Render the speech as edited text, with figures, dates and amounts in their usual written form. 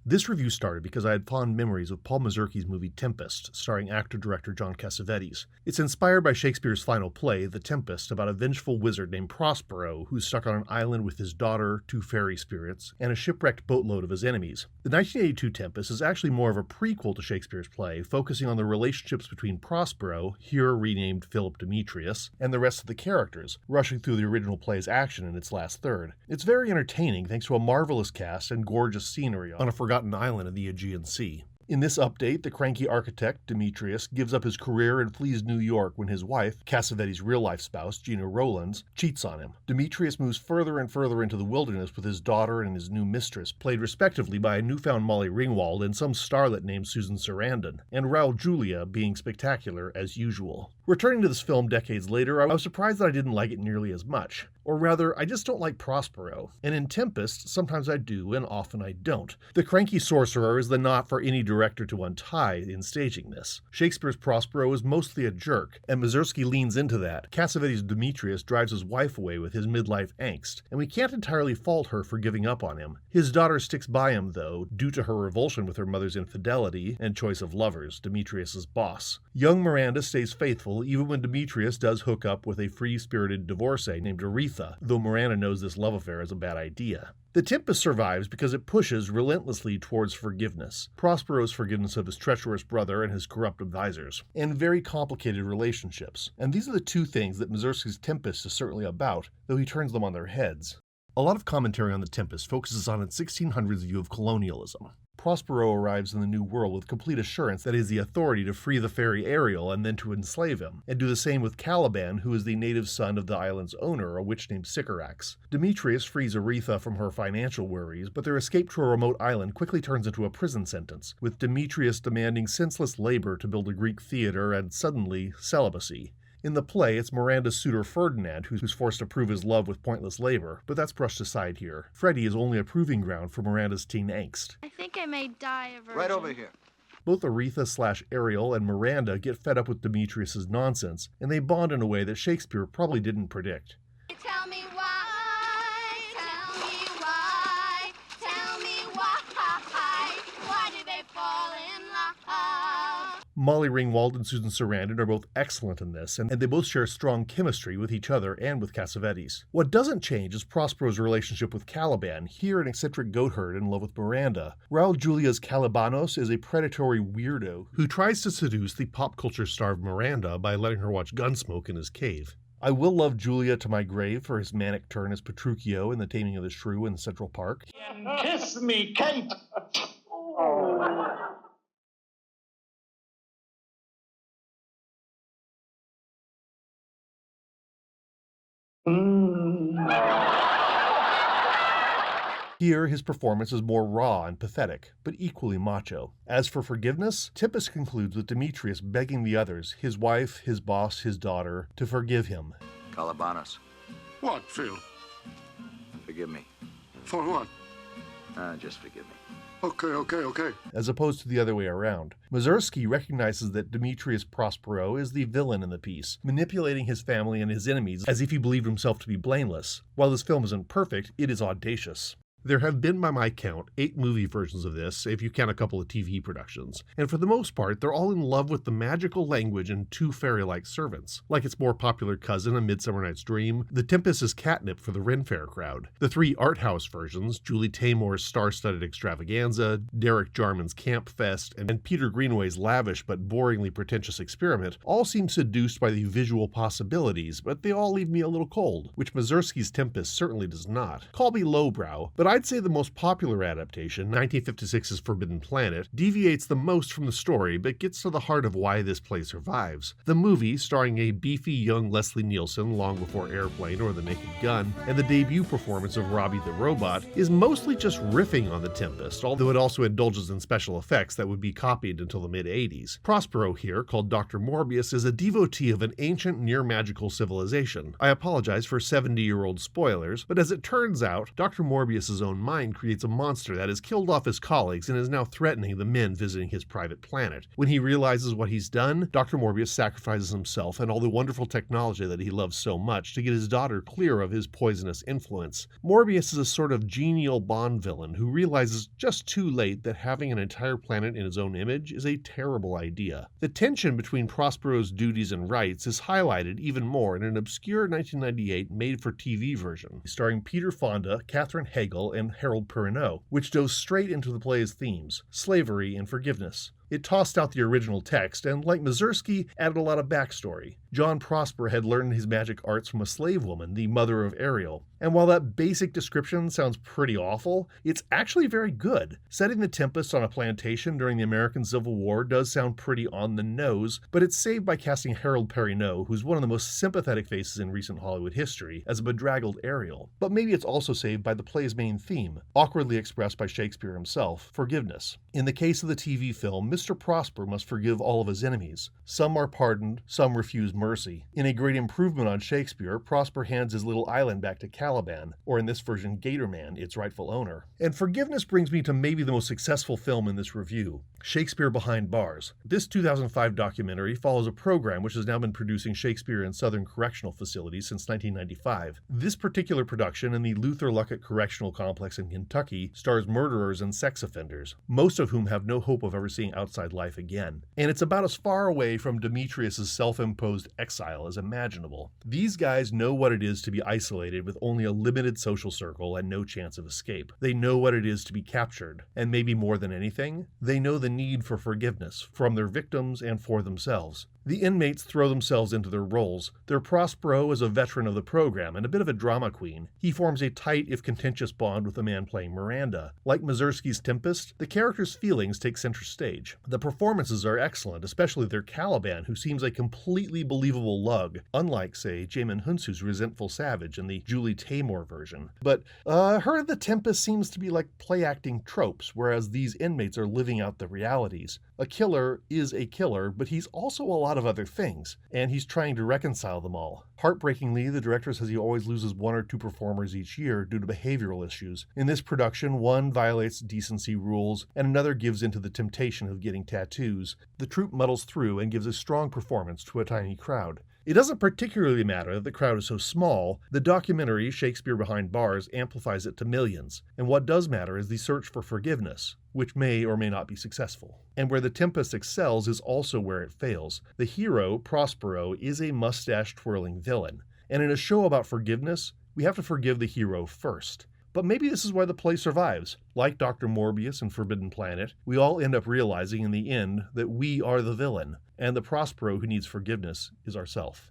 This review started because I had fond memories of Paul Mazursky's movie Tempest, starring actor-director John Cassavetes. It's inspired by Shakespeare's final play, The Tempest, about a vengeful wizard named Prospero who's stuck on an island with his daughter, two fairy spirits, and a shipwrecked boatload of his enemies. The 1982 Tempest is actually more of a prequel to Shakespeare's play, focusing on the relationships between Prospero, here renamed Philip Demetrius, and the rest of the characters, rushing through the original play's action in its last third. It's very entertaining thanks to a marvelous cast and gorgeous scenery on a forgotten island in the Aegean Sea. In this update, the cranky architect, Demetrius, gives up his career and flees New York when his wife, Cassavetes' real-life spouse, Gina Rowlands, cheats on him. Demetrius moves further and further into the wilderness with his daughter and his new mistress, played respectively by a newfound Molly Ringwald and some starlet named Susan Sarandon, and Raul Julia being spectacular as usual. Returning to this film decades later, I was surprised that I didn't like it nearly as much. Or rather, I just don't like Prospero. And in Tempest, sometimes I do, and often I don't. The cranky sorcerer is the knot for any director to untie in staging this. Shakespeare's Prospero is mostly a jerk, and Mazursky leans into that. Cassavetes' Demetrius drives his wife away with his midlife angst, and we can't entirely fault her for giving up on him. His daughter sticks by him, though, due to her revulsion with her mother's infidelity and choice of lovers, Demetrius' boss. Young Miranda stays faithful even when Demetrius does hook up with a free-spirited divorcee named Aretha, though Miranda knows this love affair is a bad idea. The Tempest survives because it pushes relentlessly towards forgiveness. Prospero's forgiveness of his treacherous brother and his corrupt advisors, and very complicated relationships. And these are the two things that Mazursky's Tempest is certainly about, though he turns them on their heads. A lot of commentary on The Tempest focuses on its 1600s view of colonialism. Prospero arrives in the New World with complete assurance that he has the authority to free the fairy Ariel and then to enslave him, and do the same with Caliban, who is the native son of the island's owner, a witch named Sycorax. Demetrius frees Aretha from her financial worries, but their escape to a remote island quickly turns into a prison sentence, with Demetrius demanding senseless labor to build a Greek theater and, suddenly, celibacy. In the play, it's Miranda's suitor Ferdinand who's forced to prove his love with pointless labor, but that's brushed aside here. Freddie is only a proving ground for Miranda's teen angst. I think I may die a virgin. Right over here. Both Aretha/Ariel and Miranda get fed up with Demetrius' nonsense, and they bond in a way that Shakespeare probably didn't predict. Tell me why, tell me why, tell me why did they fall in love? Molly Ringwald and Susan Sarandon are both excellent in this, and they both share strong chemistry with each other and with Cassavetes. What doesn't change is Prospero's relationship with Caliban, here an eccentric goatherd in love with Miranda. Raul Julia's Calibanos is a predatory weirdo who tries to seduce the pop culture-starved Miranda by letting her watch Gunsmoke in his cave. I will love Julia to my grave for his manic turn as Petruchio in The Taming of the Shrew in Central Park. Kiss me, Kate! Here, his performance is more raw and pathetic, but equally macho. As for forgiveness, Tempest concludes with Demetrius begging the others, his wife, his boss, his daughter, to forgive him. Calabanos, What, Phil? forgive me. For what? Just forgive me. Okay. As opposed to the other way around. Mazursky recognizes that Demetrius Prospero is the villain in the piece, manipulating his family and his enemies as if he believed himself to be blameless. While this film isn't perfect, it is audacious. There have been, by my count, 8 movie versions of this, if you count a couple of TV productions, and for the most part, they're all in love with the magical language and 2 fairy-like servants. Like its more popular cousin, A Midsummer Night's Dream, The Tempest is catnip for the Ren Fair crowd. The 3 art house versions, Julie Taymor's star-studded extravaganza, Derek Jarman's Camp Fest, and Peter Greenaway's lavish but boringly pretentious experiment, all seem seduced by the visual possibilities, but they all leave me a little cold, which Mazursky's Tempest certainly does not. Call me lowbrow, but I'd say the most popular adaptation, 1956's Forbidden Planet, deviates the most from the story, but gets to the heart of why this play survives. The movie, starring a beefy young Leslie Nielsen long before Airplane or The Naked Gun, and the debut performance of Robbie the Robot, is mostly just riffing on The Tempest, although it also indulges in special effects that would be copied until the mid-80s. Prospero here, called Dr. Morbius, is a devotee of an ancient near-magical civilization. I apologize for 70-year-old spoilers, but as it turns out, Dr. Morbius' own mind creates a monster that has killed off his colleagues and is now threatening the men visiting his private planet. When he realizes what he's done, Dr. Morbius sacrifices himself and all the wonderful technology that he loves so much to get his daughter clear of his poisonous influence. Morbius is a sort of genial Bond villain who realizes just too late that having an entire planet in his own image is a terrible idea. The tension between Prospero's duties and rights is highlighted even more in an obscure 1998 made-for-TV version, starring Peter Fonda, Katherine Heigl, and Harold Perrineau, which dove straight into the play's themes, slavery and forgiveness. It tossed out the original text and, like Mazursky, added a lot of backstory. John Prospero had learned his magic arts from a slave woman, the mother of Ariel. And while that basic description sounds pretty awful, it's actually very good. Setting the Tempest on a plantation during the American Civil War does sound pretty on the nose, but it's saved by casting Harold Perrineau, who's one of the most sympathetic faces in recent Hollywood history, as a bedraggled Ariel. But maybe it's also saved by the play's main theme, awkwardly expressed by Shakespeare himself, forgiveness. In the case of the TV film, Mr. Prosper must forgive all of his enemies. Some are pardoned, some refuse mercy. In a great improvement on Shakespeare, Prosper hands his little island back to Caliban, or in this version, Gatorman, its rightful owner. And forgiveness brings me to maybe the most successful film in this review, Shakespeare Behind Bars. This 2005 documentary follows a program which has now been producing Shakespeare in Southern correctional facilities since 1995. This particular production in the Luther Luckett Correctional Complex in Kentucky stars murderers and sex offenders, most of whom have no hope of ever seeing outside life again. And it's about as far away from Demetrius's self-imposed exile as imaginable. These guys know what it is to be isolated with only a limited social circle and no chance of escape. They know what it is to be captured, and maybe more than anything, they know the need for forgiveness from their victims and for themselves. The inmates throw themselves into their roles. Their Prospero is a veteran of the program and a bit of a drama queen. He forms a tight, if contentious, bond with the man playing Miranda. Like Mazursky's Tempest, the characters' feelings take center stage. The performances are excellent, especially their Caliban, who seems a completely believable lug, unlike, say, Jamin Hunsu's resentful savage in the Julie Taymor version. But her The Tempest seems to be like play-acting tropes, whereas these inmates are living out the realities. A killer is a killer, but he's also a lot of other things, and he's trying to reconcile them all. Heartbreakingly, the director says he always loses one or two performers each year due to behavioral issues. In this production, one violates decency rules, and another gives into the temptation of getting tattoos. The troupe muddles through and gives a strong performance to a tiny crowd. It doesn't particularly matter that the crowd is so small. The documentary, Shakespeare Behind Bars, amplifies it to millions. And what does matter is the search for forgiveness, which may or may not be successful. And where the Tempest excels is also where it fails. The hero, Prospero, is a mustache-twirling villain. And in a show about forgiveness, we have to forgive the hero first. But maybe this is why the play survives. Like Dr. Morbius in Forbidden Planet, we all end up realizing in the end that we are the villain, and the Prospero who needs forgiveness is ourself.